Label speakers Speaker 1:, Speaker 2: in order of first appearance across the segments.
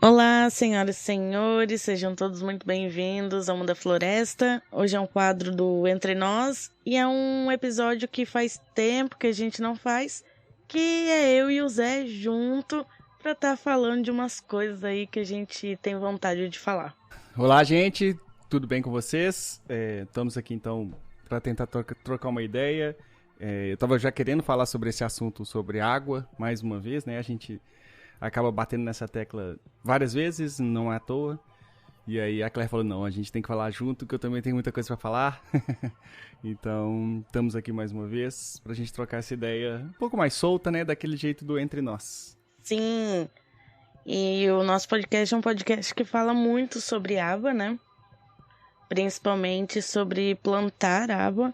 Speaker 1: Olá, senhoras e senhores, sejam todos muito bem-vindos ao Mundo da Floresta. Hoje é um quadro do Entre Nós e é um episódio que faz tempo que a gente não faz, que é eu e o Zé junto para estar falando de umas coisas aí que a gente tem vontade de falar.
Speaker 2: Olá, gente, tudo bem com vocês? Estamos aqui então para tentar trocar uma ideia. Eu estava já querendo falar sobre esse assunto, sobre água, mais uma vez, né? A gente acaba batendo nessa tecla várias vezes, não é à toa. E aí a Claire falou, não, a gente tem que falar junto, que eu também tenho muita coisa para falar. Então, estamos aqui mais uma vez pra gente trocar essa ideia um pouco mais solta, né? Daquele jeito do Entre Nós.
Speaker 1: Sim, e o nosso podcast é um podcast que fala muito sobre água, né? Principalmente sobre plantar água.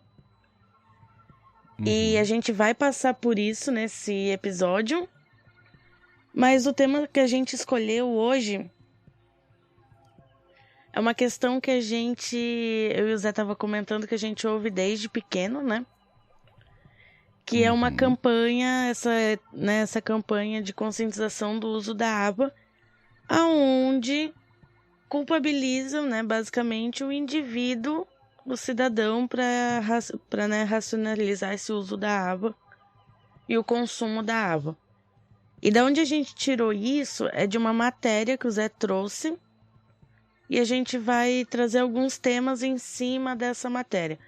Speaker 1: E a gente vai passar por isso nesse episódio. Mas o tema que a gente escolheu hoje é uma questão que eu e o Zé tava comentando que a gente ouve desde pequeno, né? Que é uma campanha, essa campanha de conscientização do uso da água, aonde culpabilizam, né, basicamente o indivíduo, o cidadão, para racionalizar esse uso da água e o consumo da água. E da onde a gente tirou isso é de uma matéria que o Zé trouxe e a gente vai trazer alguns temas em cima dessa matéria.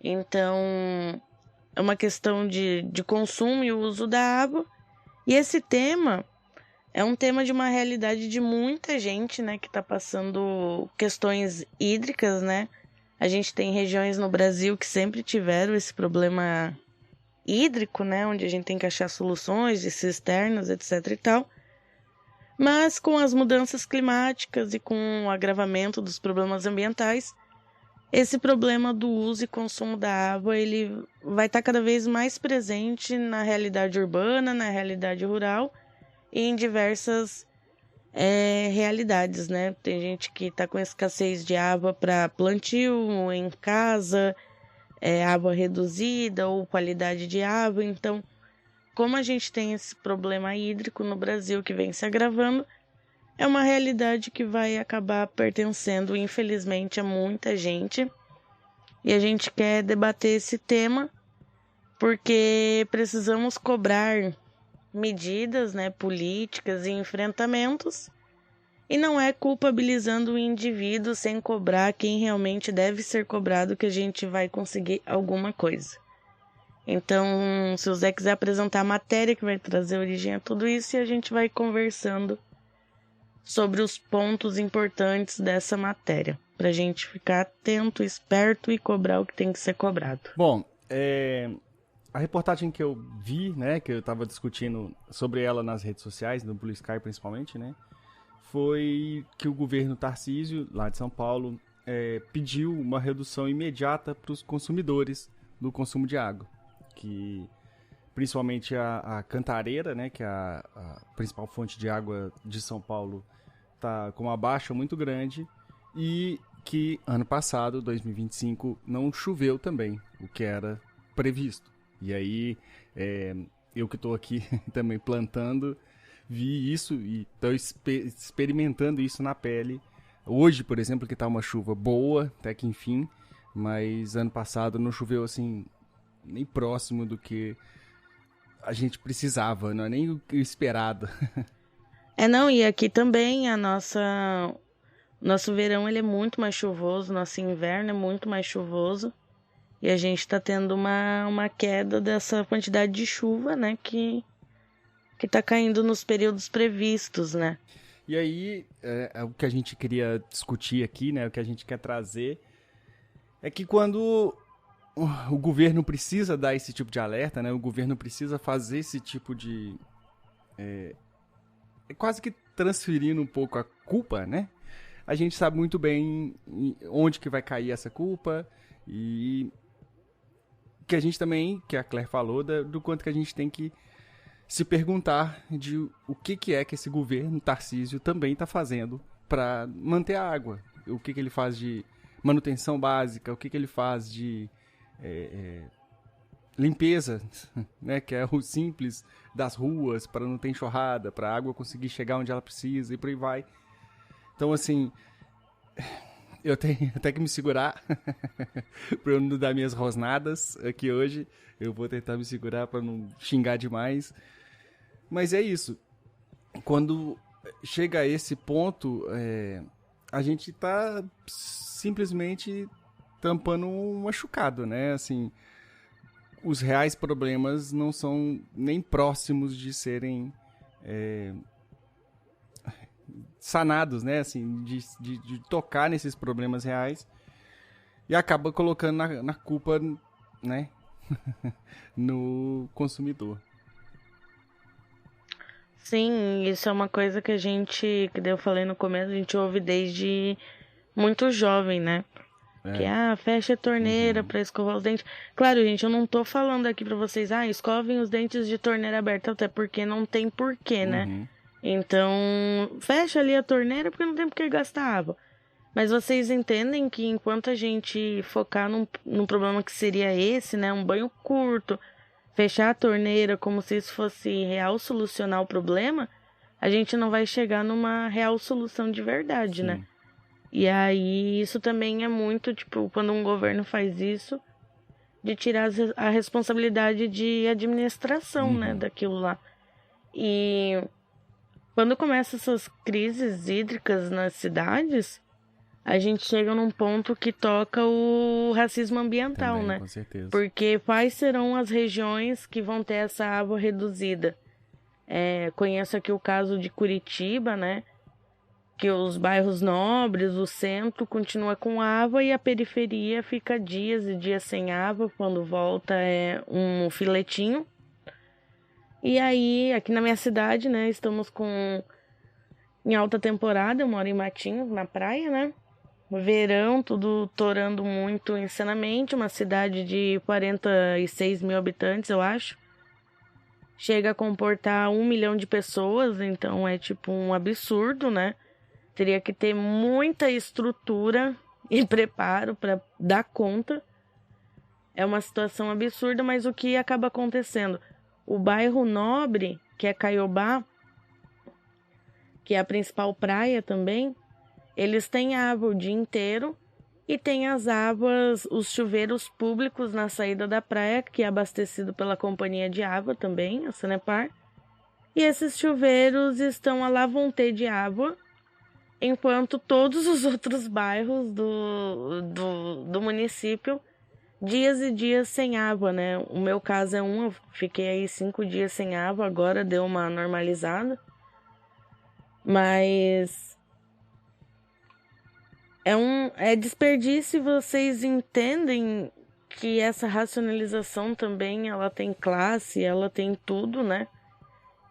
Speaker 1: Então, é uma questão de consumo e uso da água. E esse tema é um tema de uma realidade de muita gente, né, que está passando questões hídricas, né? A gente tem regiões no Brasil que sempre tiveram esse problema hídrico, né, onde a gente tem que achar soluções de cisternas, etc e tal. Mas com as mudanças climáticas e com o agravamento dos problemas ambientais, esse problema do uso e consumo da água, ele vai estar cada vez mais presente na realidade urbana, na realidade rural e em diversas realidades, né? Tem gente que está com escassez de água para plantio em casa, água reduzida ou qualidade de água. Então, como a gente tem esse problema hídrico no Brasil que vem se agravando, é uma realidade que vai acabar pertencendo, infelizmente, a muita gente. E a gente quer debater esse tema porque precisamos cobrar medidas, né, políticas e enfrentamentos. E não é culpabilizando o indivíduo sem cobrar quem realmente deve ser cobrado que a gente vai conseguir alguma coisa. Então, se o Zé quiser apresentar a matéria que vai trazer origem a tudo isso, e a gente vai conversando sobre os pontos importantes dessa matéria, pra gente ficar atento, esperto e cobrar o que tem que ser cobrado.
Speaker 2: Bom, a reportagem que eu vi, né, que eu estava discutindo sobre ela nas redes sociais, no Blue Sky principalmente, né, foi que o governo Tarcísio, lá de São Paulo, pediu uma redução imediata para os consumidores do consumo de água, que principalmente a Cantareira, né, que é a principal fonte de água de São Paulo, está com uma baixa muito grande e que ano passado, 2025, não choveu também, o que era previsto. E aí, eu que estou aqui também plantando, vi isso e estou experimentando isso na pele. Hoje, por exemplo, que está uma chuva boa, até que enfim, mas ano passado não choveu assim, nem próximo do que a gente precisava, não é nem o esperado.
Speaker 1: Não, e aqui também nosso verão ele é muito mais chuvoso, nosso inverno é muito mais chuvoso. E a gente tá tendo uma queda dessa quantidade de chuva, né, que tá caindo nos períodos previstos, né?
Speaker 2: E aí, o que a gente queria discutir aqui, né, o que a gente quer trazer, é que quando o governo precisa dar esse tipo de alerta, né, o governo precisa fazer esse tipo de... quase que transferindo um pouco a culpa, né? A gente sabe muito bem onde que vai cair essa culpa e que a gente também, que a Claire falou, do quanto que a gente tem que se perguntar de o que é que esse governo Tarcísio também está fazendo para manter a água. O que ele faz de manutenção básica, o que ele faz de limpeza, né, que é o simples das ruas, para não ter enxurrada, para a água conseguir chegar onde ela precisa e por aí vai. Então, assim, eu tenho até que me segurar para eu não dar minhas rosnadas aqui hoje. Eu vou tentar me segurar para não xingar demais. Mas é isso. Quando chega a esse ponto, a gente tá simplesmente tampando um machucado, né? Assim, os reais problemas não são nem próximos de serem sanados, né? Assim, de tocar nesses problemas reais, e acaba colocando na culpa, né? no consumidor.
Speaker 1: Sim, isso é uma coisa que que eu falei no começo, a gente ouve desde muito jovem, né? Que, fecha a torneira pra escovar os dentes. Claro, gente, eu não tô falando aqui pra vocês, escovem os dentes de torneira aberta, até porque não tem porquê, né? Então, fecha ali a torneira porque não tem por que gastar água. Mas vocês entendem que enquanto a gente focar num problema que seria esse, né? Um banho curto, fechar a torneira como se isso fosse real solucionar o problema, a gente não vai chegar numa real solução de verdade, né? E aí, isso também é muito, tipo, quando um governo faz isso, de tirar a responsabilidade de administração, né, daquilo lá. E quando começam essas crises hídricas nas cidades, a gente chega num ponto que toca o racismo ambiental,
Speaker 2: Também,
Speaker 1: né?
Speaker 2: com certeza.
Speaker 1: Porque quais serão as regiões que vão ter essa água reduzida? Conheço aqui o caso de Curitiba, né? Que os bairros nobres, o centro, continua com água e a periferia fica dias e dias sem água. Quando volta é um filetinho. E aí, aqui na minha cidade, né, estamos em alta temporada, eu moro em Matinhos, na praia, né? Verão, tudo torando muito insanamente, uma cidade de 46 mil habitantes, eu acho. Chega a comportar 1 milhão de pessoas, então é tipo um absurdo, né? Teria que ter muita estrutura e preparo para dar conta. É uma situação absurda, mas o que acaba acontecendo? O bairro nobre, que é Caiobá, que é a principal praia também, eles têm água o dia inteiro e tem as águas, os chuveiros públicos na saída da praia, que é abastecido pela companhia de água também, a Sanepar. E esses chuveiros estão a lá vão ter de água, enquanto todos os outros bairros do município, dias e dias sem água, né? O meu caso eu fiquei aí 5 dias sem água, agora deu uma normalizada. Mas é desperdício, e vocês entendem que essa racionalização também, ela tem classe, ela tem tudo, né?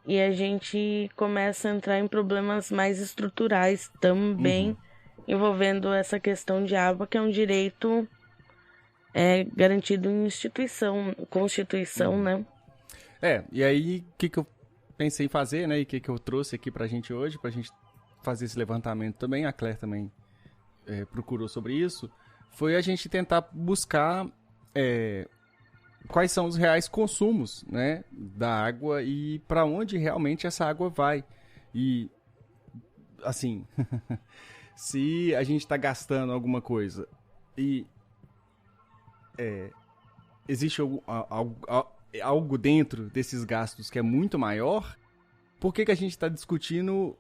Speaker 1: E a gente começa a entrar em problemas mais estruturais também, envolvendo essa questão de água, que é um direito garantido em Constituição, né?
Speaker 2: E aí, o que eu pensei em fazer, né? E o que eu trouxe aqui pra gente hoje, pra gente fazer esse levantamento também, a Claire também procurou sobre isso, foi a gente tentar buscar quais são os reais consumos, né, da água e para onde realmente essa água vai. E, assim, se a gente está gastando alguma coisa e existe algo dentro desses gastos que é muito maior, por que a gente está discutindo,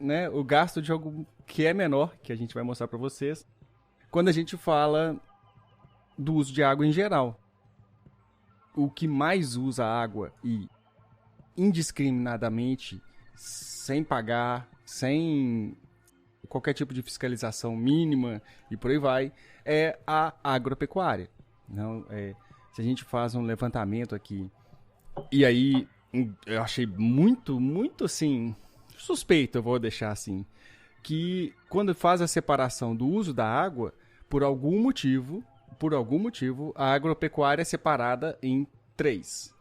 Speaker 2: né, o gasto de algo que é menor, que a gente vai mostrar para vocês, quando a gente fala do uso de água em geral? O que mais usa água e indiscriminadamente, sem pagar, sem qualquer tipo de fiscalização mínima e por aí vai, é a agropecuária. Não, se a gente faz um levantamento aqui, e aí eu achei muito, muito assim, suspeito, eu vou deixar assim, que quando faz a separação do uso da água, por algum motivo, a agropecuária é separada em 3.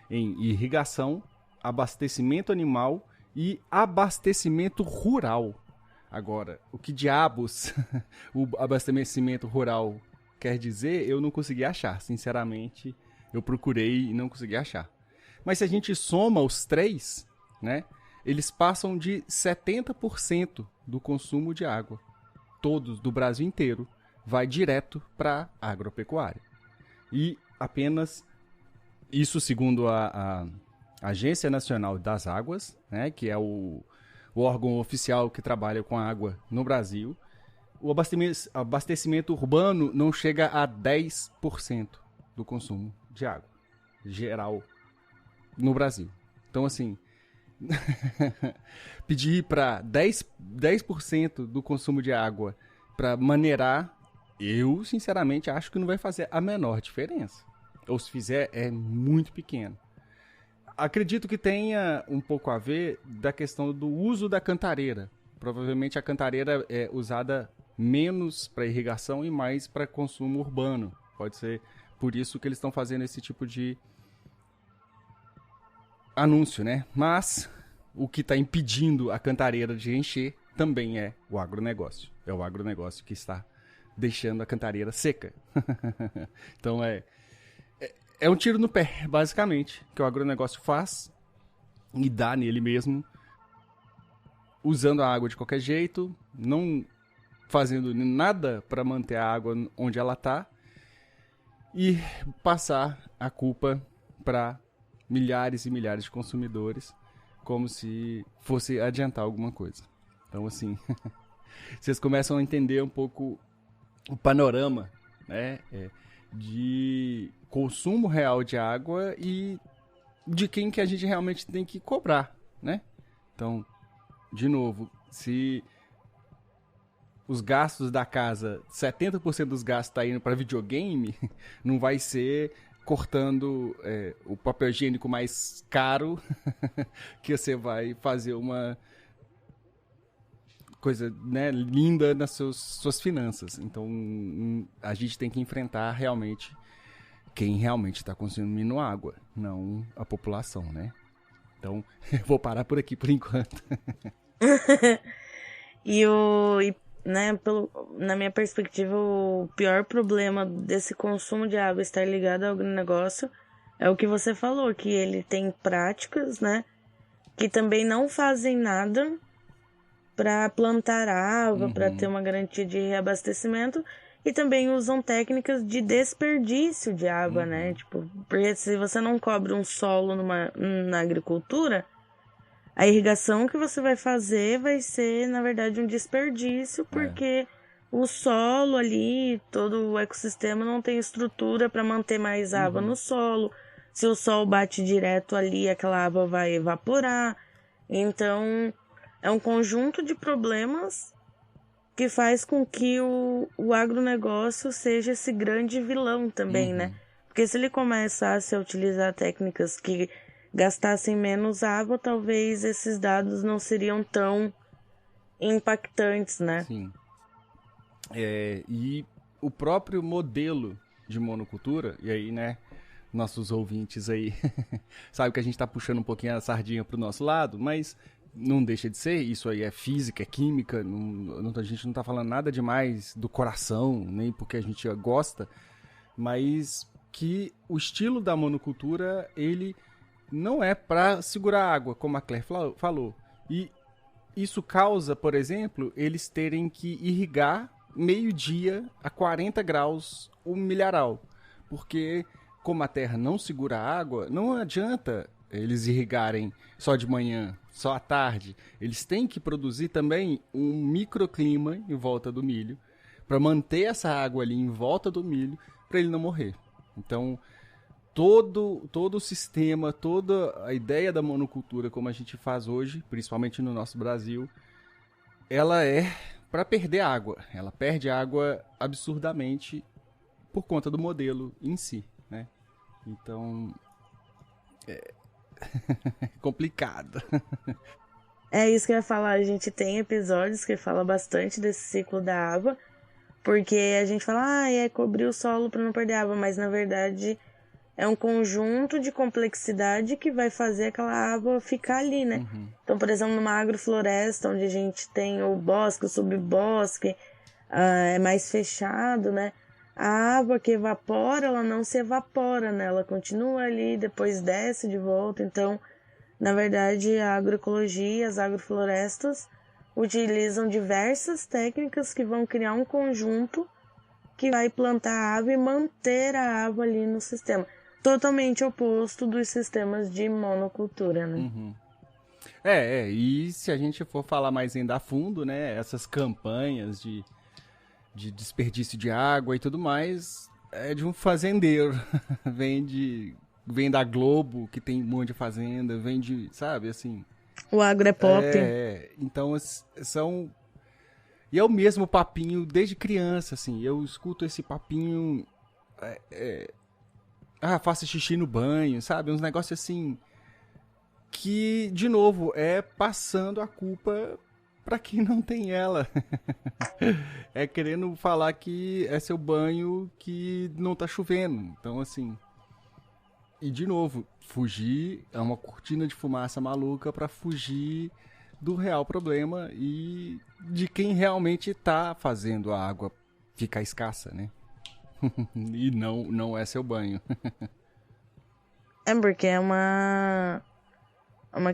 Speaker 2: Em irrigação, abastecimento animal e abastecimento rural. Agora, o que diabos o abastecimento rural quer dizer, eu não consegui achar. Sinceramente, Eu procurei e não consegui achar. Mas se a gente soma os três, né, eles passam de 70% do consumo de água. Todos, do Brasil inteiro, vai direto para a agropecuária. E apenas, isso segundo a Agência Nacional das Águas, né, que é o órgão oficial que trabalha com a água no Brasil, o abastecimento urbano não chega a 10% do consumo de água geral no Brasil. Então, assim, pedir para 10% do consumo de água para maneirar, eu, sinceramente, acho que não vai fazer a menor diferença. Ou se fizer, é muito pequeno. Acredito que tenha um pouco a ver da questão do uso da cantareira. Provavelmente a cantareira é usada menos para irrigação e mais para consumo urbano. Pode ser por isso que eles estão fazendo esse tipo de anúncio, né? Mas o que está impedindo a cantareira de encher também é o agronegócio. É o agronegócio que está deixando a cantareira seca. Então é um tiro no pé, basicamente, que o agronegócio faz e dá nele mesmo, usando a água de qualquer jeito, não fazendo nada para manter a água onde ela está e passar a culpa para milhares e milhares de consumidores, como se fosse adiantar alguma coisa. Então, assim, vocês começam a entender um pouco o panorama, né, de consumo real de água e de quem que a gente realmente tem que cobrar, né? Então, de novo, se os gastos da casa, 70% dos gastos está indo para videogame, não vai ser cortando o papel higiênico mais caro que você vai fazer uma coisa, né, linda nas suas finanças. Então, a gente tem que enfrentar realmente quem realmente está consumindo água, não a população, né? Então, eu vou parar por aqui por enquanto.
Speaker 1: Né, na minha perspectiva, o pior problema desse consumo de água estar ligado ao agronegócio é o que você falou, que ele tem práticas, né, que também não fazem nada para plantar água, para ter uma garantia de reabastecimento, e também usam técnicas de desperdício de água, né? Tipo, porque se você não cobre um solo na agricultura, a irrigação que você vai fazer vai ser, na verdade, um desperdício, porque o solo ali, todo o ecossistema não tem estrutura para manter mais água no solo. Se o sol bate direto ali, aquela água vai evaporar. Então, é um conjunto de problemas que faz com que o agronegócio seja esse grande vilão também, né? Porque se ele começasse a utilizar técnicas que gastassem menos água, talvez esses dados não seriam tão impactantes, né?
Speaker 2: Sim. E o próprio modelo de monocultura, e aí, né, nossos ouvintes aí, sabe que a gente tá puxando um pouquinho a sardinha pro nosso lado, mas não deixa de ser, isso aí é física, é química, a gente não tá falando nada demais do coração, nem porque a gente gosta, mas que o estilo da monocultura, ele não é para segurar água, como a Claire falou. E isso causa, por exemplo, eles terem que irrigar meio-dia a 40 graus o milharal, porque como a terra não segura água, não adianta eles irrigarem só de manhã, só à tarde. Eles têm que produzir também um microclima em volta do milho para manter essa água ali em volta do milho para ele não morrer. Então, todo o sistema, toda a ideia da monocultura como a gente faz hoje, principalmente no nosso Brasil, ela é para perder água. Ela perde água absurdamente por conta do modelo em si, né? Então, é complicado.
Speaker 1: É isso que eu ia falar, a gente tem episódios que fala bastante desse ciclo da água, porque a gente fala, é cobrir o solo para não perder água, mas na verdade é um conjunto de complexidade que vai fazer aquela água ficar ali, né? Então, por exemplo, numa agrofloresta, onde a gente tem o bosque, o subbosque, é mais fechado, né? a água que evapora, ela não se evapora, né? Ela continua ali, depois desce de volta. Então, na verdade, a agroecologia, as agroflorestas utilizam diversas técnicas que vão criar um conjunto que vai plantar a água e manter a água ali no sistema. Totalmente oposto dos sistemas de monocultura, né?
Speaker 2: Uhum. E se a gente for falar mais ainda a fundo, né, essas campanhas de desperdício de água e tudo mais, é de um fazendeiro. Vem da Globo, que tem um monte de fazenda, vem de, sabe, assim...
Speaker 1: O agro é pop.
Speaker 2: Então são... E é o mesmo papinho desde criança, assim, eu escuto esse papinho... faça xixi no banho, sabe, uns negócios assim... Que, de novo, é passando a culpa pra quem não tem ela. É querendo falar que é seu banho que não tá chovendo. Então, assim... E, de novo, fugir é uma cortina de fumaça maluca pra fugir do real problema e de quem realmente tá fazendo a água ficar escassa, né? E não é seu banho.
Speaker 1: É porque é uma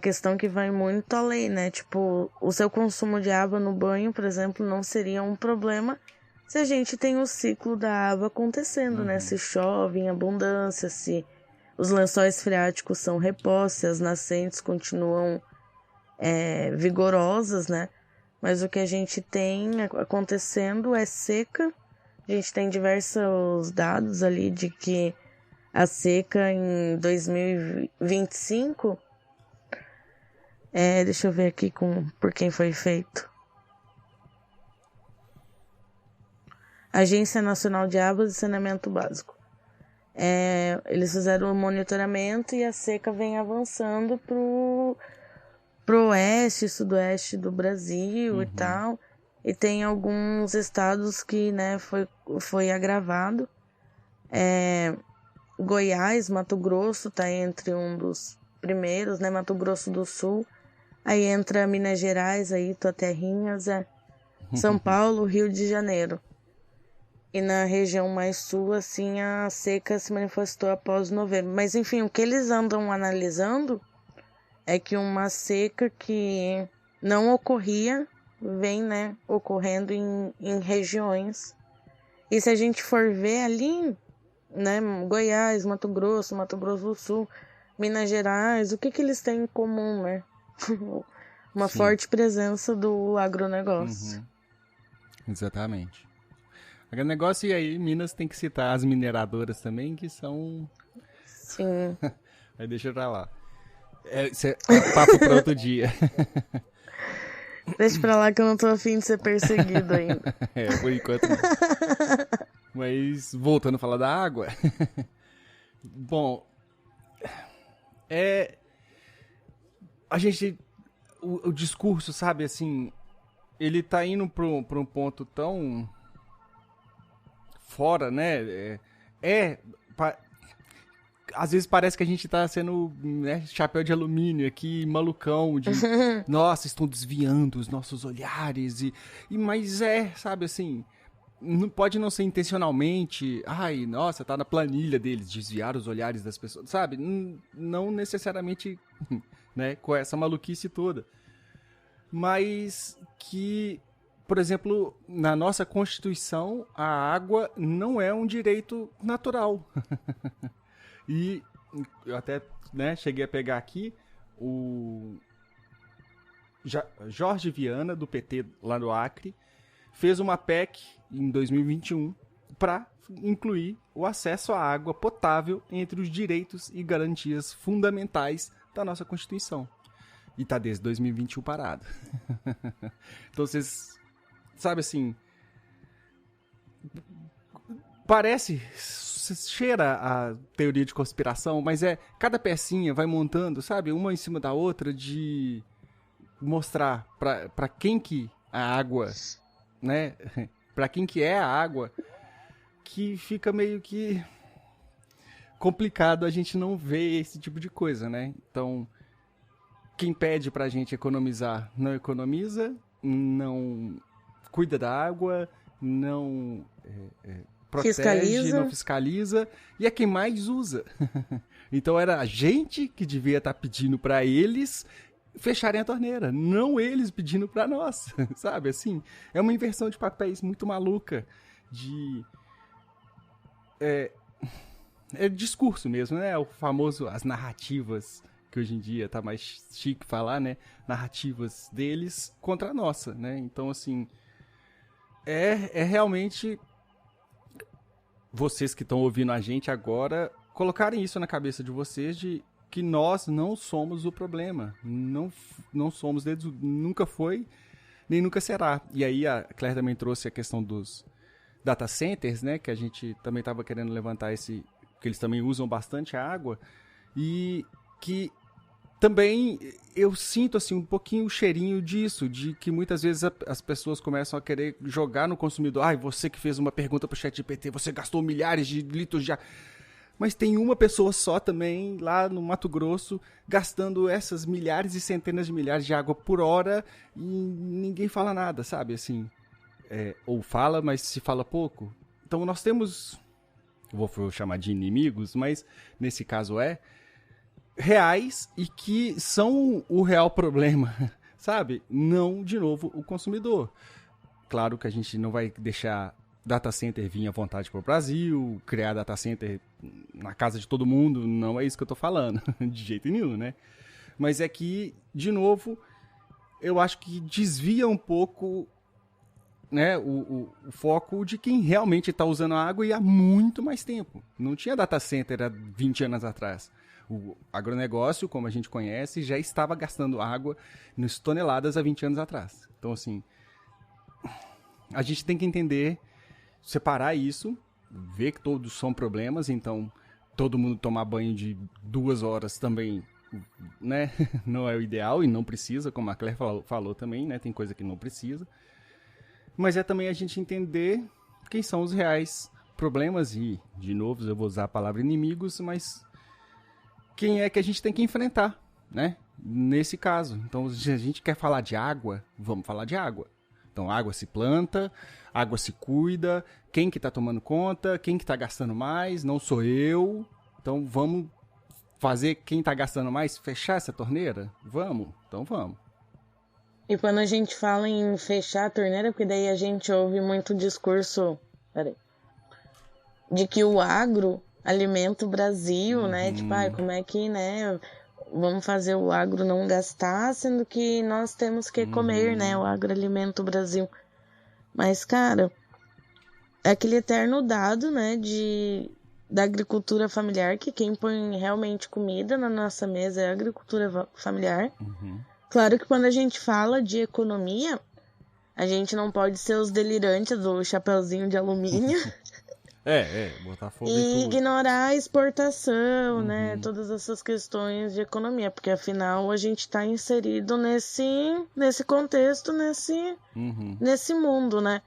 Speaker 1: questão que vai muito além, né? Tipo, o seu consumo de água no banho, por exemplo, não seria um problema se a gente tem o ciclo da água acontecendo, né? Se chove em abundância, se os lençóis freáticos são repostos, se as nascentes continuam vigorosas, né? Mas o que a gente tem acontecendo é seca. A gente tem diversos dados ali de que a seca em 2025... deixa eu ver aqui por quem foi feito. Agência Nacional de Águas e Saneamento Básico. Eles fizeram o monitoramento e a seca vem avançando pro oeste e sudoeste do Brasil e tal. E tem alguns estados que, né, foi agravado. Goiás, Mato Grosso tá entre um dos primeiros, né? Mato Grosso do Sul. Aí entra Minas Gerais, aí tua terrinha, Zé. São Paulo, Rio de Janeiro. E na região mais sul, assim, a seca se manifestou após novembro. Mas, enfim, o que eles andam analisando é que uma seca que não ocorria vem, né, ocorrendo em regiões. E se a gente for ver ali, né, Goiás, Mato Grosso do Sul, Minas Gerais, o que eles têm em comum, né? Uma
Speaker 2: Sim.
Speaker 1: forte presença do agronegócio.
Speaker 2: Exatamente. Agronegócio, e aí Minas tem que citar as mineradoras também, que são...
Speaker 1: Sim.
Speaker 2: Aí deixa pra lá. Isso é papo pra outro dia.
Speaker 1: Deixa pra lá que eu não tô afim de ser perseguido ainda.
Speaker 2: Por enquanto não. Mas, voltando a falar da água. Bom, a gente... O discurso, sabe, assim... Ele tá indo pra um ponto tão... fora, né? Às vezes parece que a gente tá sendo, né, chapéu de alumínio aqui, malucão, de nossa, estão desviando os nossos olhares, mas sabe, assim, não pode não ser intencionalmente, ai, nossa, tá na planilha deles, desviar os olhares das pessoas, sabe? Não necessariamente, né, com essa maluquice toda, mas que... Por exemplo, na nossa Constituição, a água não é um direito natural. E eu até, né, cheguei a pegar aqui o Jorge Viana, do PT lá no Acre, fez uma PEC em 2021 para incluir o acesso à água potável entre os direitos e garantias fundamentais da nossa Constituição. E tá desde 2021 parado. Então vocês... Sabe assim, parece, cheira a teoria de conspiração, mas cada pecinha vai montando, sabe, uma em cima da outra, de mostrar pra quem que a água, né, pra quem que é a água, que fica meio que complicado a gente não ver esse tipo de coisa, né? Então, quem pede pra gente economizar não economiza, não... cuida da água, não protege, não fiscaliza, e é quem mais usa. Então era a gente que devia estar pedindo para eles fecharem a torneira, não eles pedindo para nós, sabe? Assim, é uma inversão de papéis muito maluca, é discurso mesmo, né? O famoso, as narrativas, que hoje em dia tá mais chique falar, né? Narrativas deles contra a nossa, né? Então, assim, é realmente vocês que estão ouvindo a gente agora colocarem isso na cabeça de vocês de que nós não somos o problema. Não somos, nunca foi, nem nunca será. E aí a Claire também trouxe a questão dos data centers, né? Que a gente também estava querendo levantar que eles também usam bastante água. E que também eu sinto assim um pouquinho o cheirinho disso, de que muitas vezes as pessoas começam a querer jogar no consumidor. Você que fez uma pergunta pro ChatGPT, você gastou milhares de litros de água. Mas tem uma pessoa só também lá no Mato Grosso gastando essas milhares e centenas de milhares de água por hora e ninguém fala nada, sabe? Assim, ou fala, mas se fala pouco. Então nós temos, vou chamar de inimigos, mas nesse caso reais e que são o real problema, sabe? Não, de novo, o consumidor. Claro que a gente não vai deixar data center vir à vontade para o Brasil, criar data center na casa de todo mundo, não é isso que eu tô falando, de jeito nenhum, né? Mas é que, de novo, eu acho que desvia um pouco, né, o foco de quem realmente está usando a água e há muito mais tempo. Não tinha data center há 20 anos atrás. O agronegócio, como a gente conhece, já estava gastando água nas toneladas há 20 anos atrás. Então, assim, a gente tem que entender, separar isso, ver que todos são problemas, então todo mundo tomar banho de 2 horas também, né, não é o ideal e não precisa, como a Claire falou também, né, tem coisa que não precisa. Mas é também a gente entender quem são os reais problemas e, de novo, eu vou usar a palavra inimigos, mas quem é que a gente tem que enfrentar, né? Nesse caso. Então, se a gente quer falar de água, vamos falar de água. Então, água se planta, água se cuida, quem que tá tomando conta, quem que tá gastando mais, não sou eu. Então, vamos fazer quem tá gastando mais fechar essa torneira? Vamos, então vamos.
Speaker 1: E quando a gente fala em fechar a torneira, porque daí a gente ouve muito discurso de que o agro alimenta o Brasil, né? Tipo, como é que, né? Vamos fazer o agro não gastar, sendo que nós temos que comer, né? O agro alimenta o Brasil. Mas, cara, é aquele eterno dado, né? Da agricultura familiar, que quem põe realmente comida na nossa mesa é a agricultura familiar. Claro que quando a gente fala de economia, a gente não pode ser os delirantes do chapeuzinho de alumínio.
Speaker 2: Botar fogo
Speaker 1: e
Speaker 2: em tudo.
Speaker 1: ignorar a exportação, né? Todas essas questões de economia, porque afinal a gente está inserido nesse contexto, nesse mundo, né?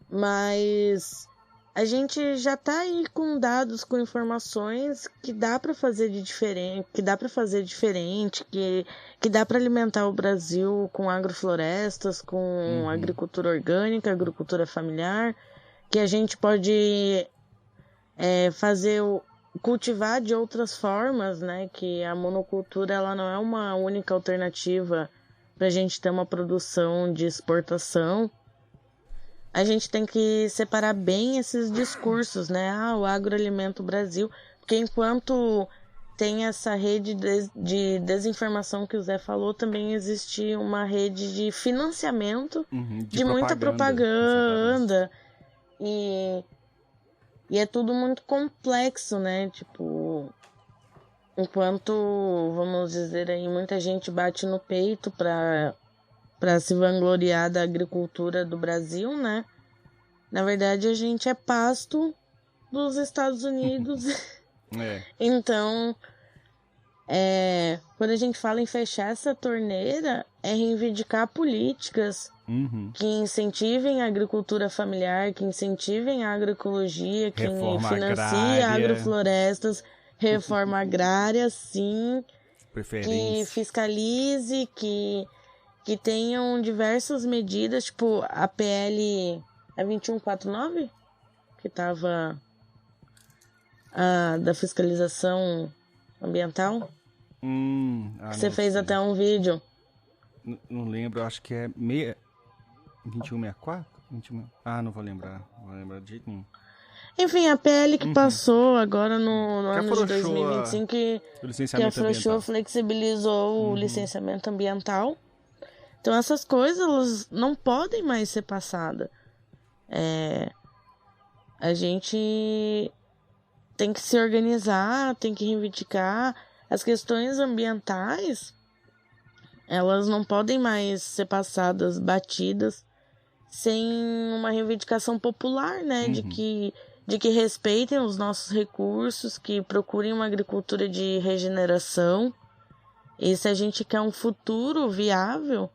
Speaker 1: Mas a gente já tá aí com dados, com informações que dá para fazer diferente, que dá para alimentar o Brasil com agroflorestas, com agricultura orgânica, agricultura familiar, que a gente pode cultivar de outras formas, né? Que a monocultura ela não é uma única alternativa para a gente ter uma produção de exportação. A gente tem que separar bem esses discursos, né? O agro alimenta o Brasil, porque enquanto tem essa rede de desinformação que o Zé falou, também existe uma rede de financiamento de muita propaganda. E é tudo muito complexo, né? Tipo, enquanto, vamos dizer aí, muita gente bate no peito para se vangloriar da agricultura do Brasil, né? Na verdade, a gente é pasto dos Estados Unidos. Então, quando a gente fala em fechar essa torneira, é reivindicar políticas que incentivem a agricultura familiar, que incentivem a agroecologia, que financia agroflorestas, reforma agrária, sim, que fiscalize, que tenham diversas medidas, tipo a PL 2149, que tava da fiscalização ambiental. Que você fez até um vídeo.
Speaker 2: Não lembro, acho que é 2164? 21... não vou lembrar. Não vou lembrar de jeito nenhum.
Speaker 1: Enfim, a PL que passou agora no ano de 2025 que afrouxou, flexibilizou o licenciamento ambiental. Então essas coisas elas não podem mais ser passadas. A gente tem que se organizar, tem que reivindicar. As questões ambientais, elas não podem mais ser passadas, batidas, sem uma reivindicação popular, né? De que respeitem os nossos recursos, que procurem uma agricultura de regeneração. E se a gente quer um futuro viável,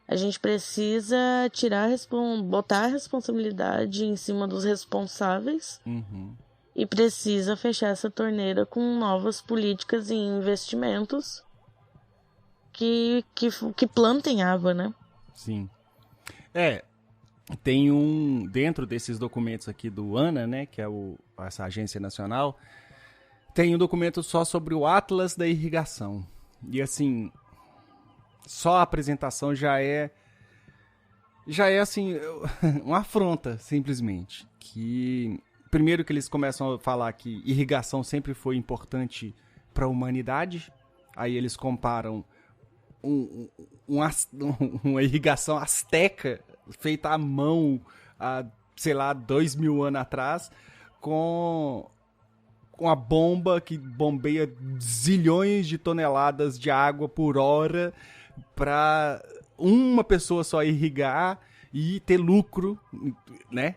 Speaker 1: a gente precisa botar a responsabilidade em cima dos responsáveis e precisa fechar essa torneira com novas políticas e investimentos que plantem água, né?
Speaker 2: Sim. Tem dentro desses documentos aqui do ANA, né, que é essa agência nacional, tem um documento só sobre o Atlas da Irrigação. E assim, só a apresentação já é assim, uma afronta, simplesmente. Primeiro que eles começam a falar que irrigação sempre foi importante para a humanidade. Aí eles comparam uma irrigação asteca feita à mão há, sei lá, 2000 anos atrás, com a bomba que bombeia zilhões de toneladas de água por hora para uma pessoa só irrigar e ter lucro, né?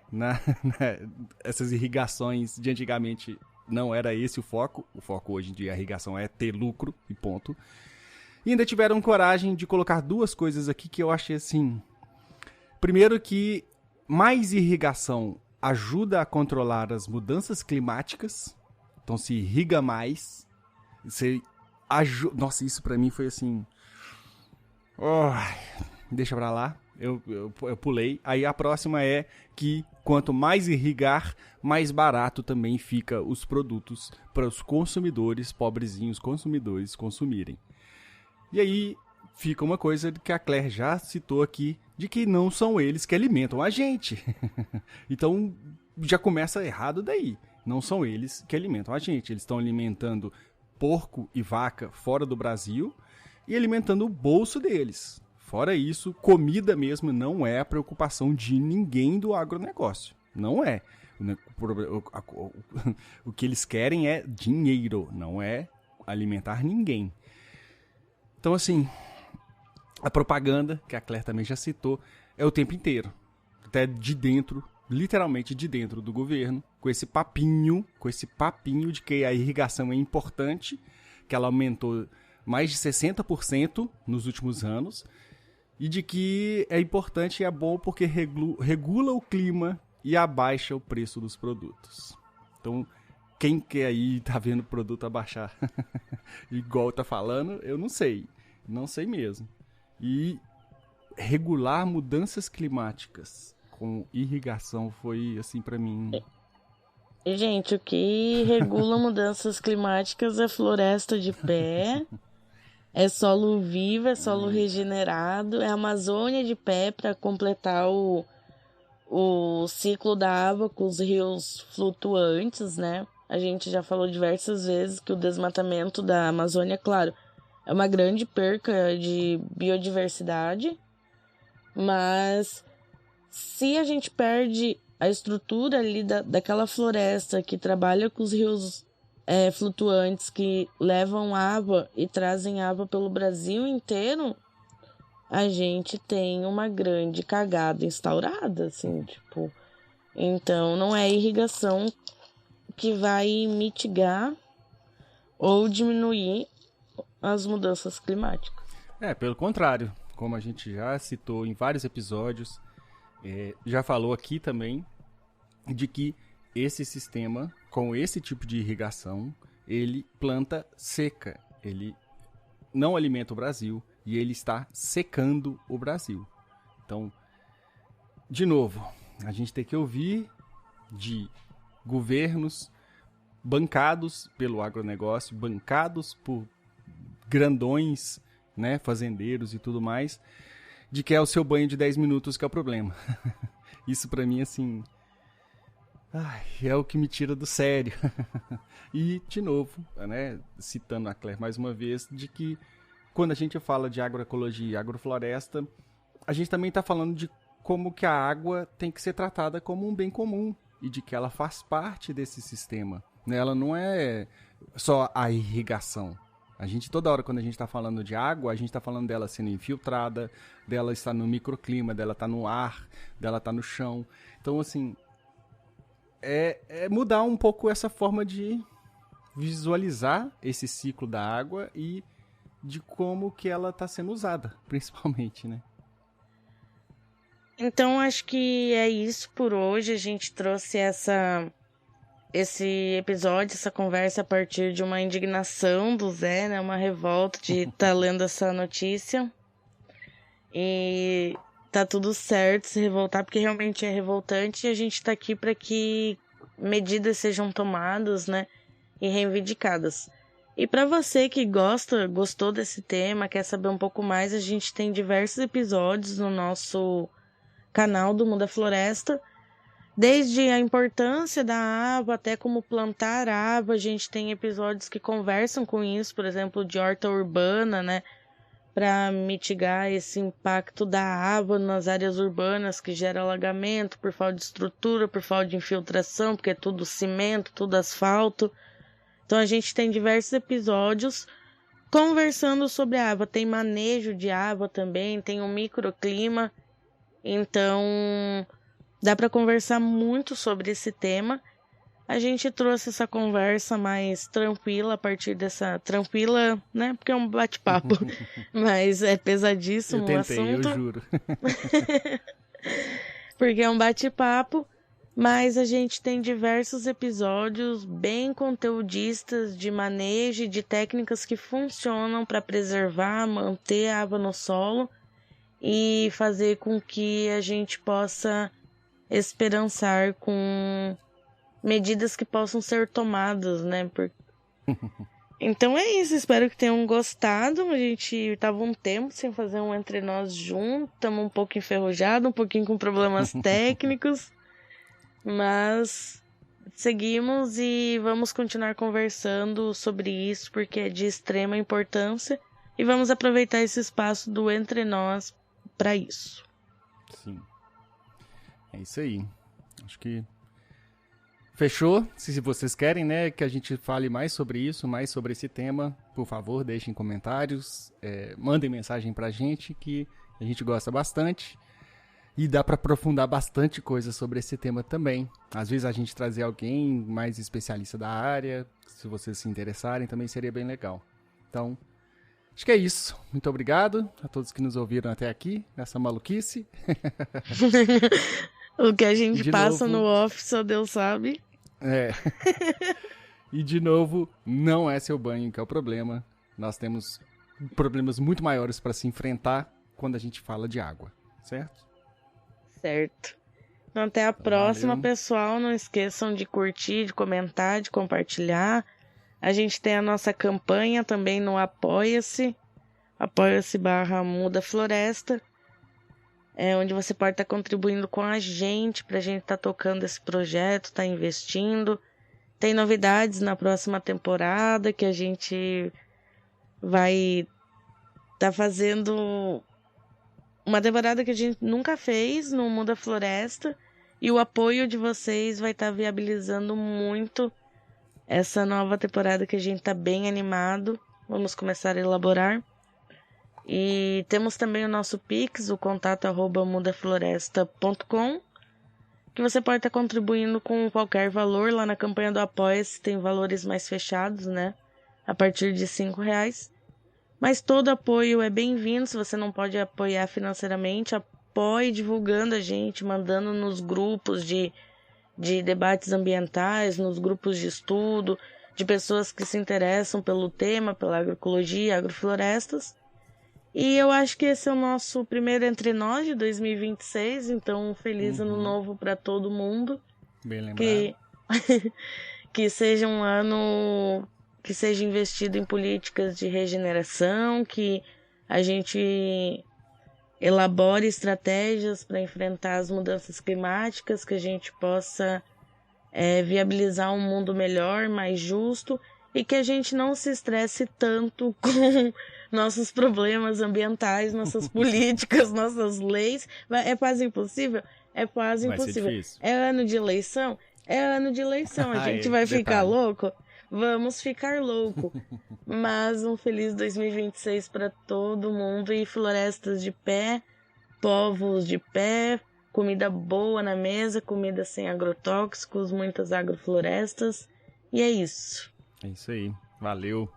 Speaker 2: Essas irrigações de antigamente não era esse o foco. O foco hoje em dia a irrigação é ter lucro e ponto. E ainda tiveram coragem de colocar duas coisas aqui que eu achei assim. Primeiro que mais irrigação ajuda a controlar as mudanças climáticas. Então se irriga mais. Nossa, isso pra mim foi assim... deixa pra lá. Eu pulei. Aí a próxima é que quanto mais irrigar, mais barato também fica os produtos para os consumidores, pobrezinhos consumidores, consumirem. E aí fica uma coisa que a Claire já citou aqui, de que não são eles que alimentam a gente. Então já começa errado daí. Não são eles que alimentam a gente. Eles estão alimentando porco e vaca fora do Brasil e alimentando o bolso deles. Fora isso, comida mesmo não é a preocupação de ninguém do agronegócio. Não é. O que eles querem é dinheiro, não é alimentar ninguém. Então, assim, a propaganda, que a Claire também já citou, é o tempo inteiro. Até de dentro, literalmente de dentro do governo, com esse papinho de que a irrigação é importante, que ela aumentou mais de 60% nos últimos anos, e de que é importante e é bom porque regula o clima e abaixa o preço dos produtos. Então, quem quer aí tá vendo o produto abaixar igual tá falando, eu não sei. Não sei mesmo. E regular mudanças climáticas com irrigação foi, assim, pra mim...
Speaker 1: Gente, o que regula mudanças climáticas é floresta de pé, é solo vivo, é solo regenerado, é Amazônia de pé para completar o ciclo da água com os rios flutuantes, né? A gente já falou diversas vezes que o desmatamento da Amazônia, claro, é uma grande perca de biodiversidade, mas se a gente perde a estrutura ali daquela floresta que trabalha com os rios flutuantes que levam água e trazem água pelo Brasil inteiro, a gente tem uma grande cagada instaurada, assim, tipo... Então, não é irrigação que vai mitigar ou diminuir as mudanças climáticas.
Speaker 2: Pelo contrário, como a gente já citou em vários episódios, já falou aqui também, de que esse sistema, com esse tipo de irrigação, ele planta seca, ele não alimenta o Brasil e ele está secando o Brasil. Então, de novo, a gente tem que ouvir de governos bancados pelo agronegócio, bancados por grandões, né, fazendeiros e tudo mais, de que é o seu banho de 10 minutos que é o problema. Isso pra mim, assim, é o que me tira do sério. E, de novo, né, citando a Claire mais uma vez, de que quando a gente fala de agroecologia e agrofloresta, a gente também está falando de como que a água tem que ser tratada como um bem comum e de que ela faz parte desse sistema. Né? Ela não é só a irrigação. A gente, toda hora, quando a gente está falando de água, a gente está falando dela sendo infiltrada, dela estar no microclima, dela estar no ar, dela estar no chão. Então, assim, é mudar um pouco essa forma de visualizar esse ciclo da água e de como que ela está sendo usada, principalmente, né?
Speaker 1: Então, acho que é isso por hoje. A gente trouxe esse episódio, essa conversa a partir de uma indignação do Zé, né? Uma revolta de estar lendo essa notícia. E tá tudo certo se revoltar, porque realmente é revoltante. E a gente tá aqui para que medidas sejam tomadas, né? E reivindicadas. E para você que gostou desse tema, quer saber um pouco mais, a gente tem diversos episódios no nosso canal do Muda Floresta, desde a importância da ava até como plantar ava. A gente tem episódios que conversam com isso, por exemplo, de horta urbana, né, para mitigar esse impacto da ava nas áreas urbanas que gera alagamento por falta de estrutura, por falta de infiltração, porque é tudo cimento, tudo asfalto. Então a gente tem diversos episódios conversando sobre a ava. Tem manejo de ava também, tem um microclima. Então, dá para conversar muito sobre esse tema. A gente trouxe essa conversa mais tranquila a partir dessa... Tranquila, né? Porque é um bate-papo. Mas é pesadíssimo o assunto.
Speaker 2: Eu juro.
Speaker 1: Porque é um bate-papo. Mas a gente tem diversos episódios bem conteudistas de manejo e de técnicas que funcionam para preservar, manter a água no solo e fazer com que a gente possa esperançar com medidas que possam ser tomadas, né? Então é isso, espero que tenham gostado. A gente estava um tempo sem fazer um Entre Nós junto, estamos um pouco enferrujados, um pouquinho com problemas técnicos, mas seguimos e vamos continuar conversando sobre isso porque é de extrema importância e vamos aproveitar esse espaço do Entre Nós para isso.
Speaker 2: Sim. É isso aí. Acho que fechou. Se vocês querem, né, que a gente fale mais sobre isso, mais sobre esse tema, por favor, deixem comentários, mandem mensagem pra gente, que a gente gosta bastante. E dá para aprofundar bastante coisa sobre esse tema também. Às vezes a gente trazer alguém mais especialista da área, se vocês se interessarem, também seria bem legal. Então, acho que é isso. Muito obrigado a todos que nos ouviram até aqui, nessa maluquice.
Speaker 1: O que a gente passa no off, só Deus sabe.
Speaker 2: E de novo, não é seu banho que é o problema. Nós temos problemas muito maiores para se enfrentar quando a gente fala de água, certo?
Speaker 1: Certo. Então, até a próxima, pessoal. Não esqueçam de curtir, de comentar, de compartilhar. A gente tem a nossa campanha também no Apoia-se. Apoia-se/Muda Floresta. Onde você pode estar contribuindo com a gente pra gente estar tocando esse projeto, estar investindo. Tem novidades na próxima temporada que a gente vai estar fazendo uma temporada que a gente nunca fez no Muda Floresta. E o apoio de vocês vai estar viabilizando muito essa nova temporada que a gente está bem animado. Vamos começar a elaborar. E temos também o nosso Pix, o contato@mudafloresta.com, que você pode estar contribuindo com qualquer valor. Lá na campanha do Apoia-se tem valores mais fechados, né? A partir de R$5. Mas todo apoio é bem-vindo. Se você não pode apoiar financeiramente, apoie divulgando a gente, mandando nos grupos de debates ambientais, nos grupos de estudo, de pessoas que se interessam pelo tema, pela agroecologia e agroflorestas. E eu acho que esse é o nosso primeiro Entre Nós de 2026, então feliz ano novo para todo mundo.
Speaker 2: Bem lembrado.
Speaker 1: Que Que seja um ano que seja investido em políticas de regeneração, que a gente elabore estratégias para enfrentar as mudanças climáticas, que a gente possa viabilizar um mundo melhor, mais justo, e que a gente não se estresse tanto com nossos problemas ambientais, nossas políticas, nossas leis. É quase impossível? É quase
Speaker 2: Vai ser
Speaker 1: impossível.
Speaker 2: difícil.
Speaker 1: É ano de eleição? É ano de eleição. A gente vai ficar louco? Vamos ficar louco. Mas um feliz 2026 para todo mundo e florestas de pé, povos de pé, comida boa na mesa, comida sem agrotóxicos, muitas agroflorestas. E é isso.
Speaker 2: É isso aí. Valeu.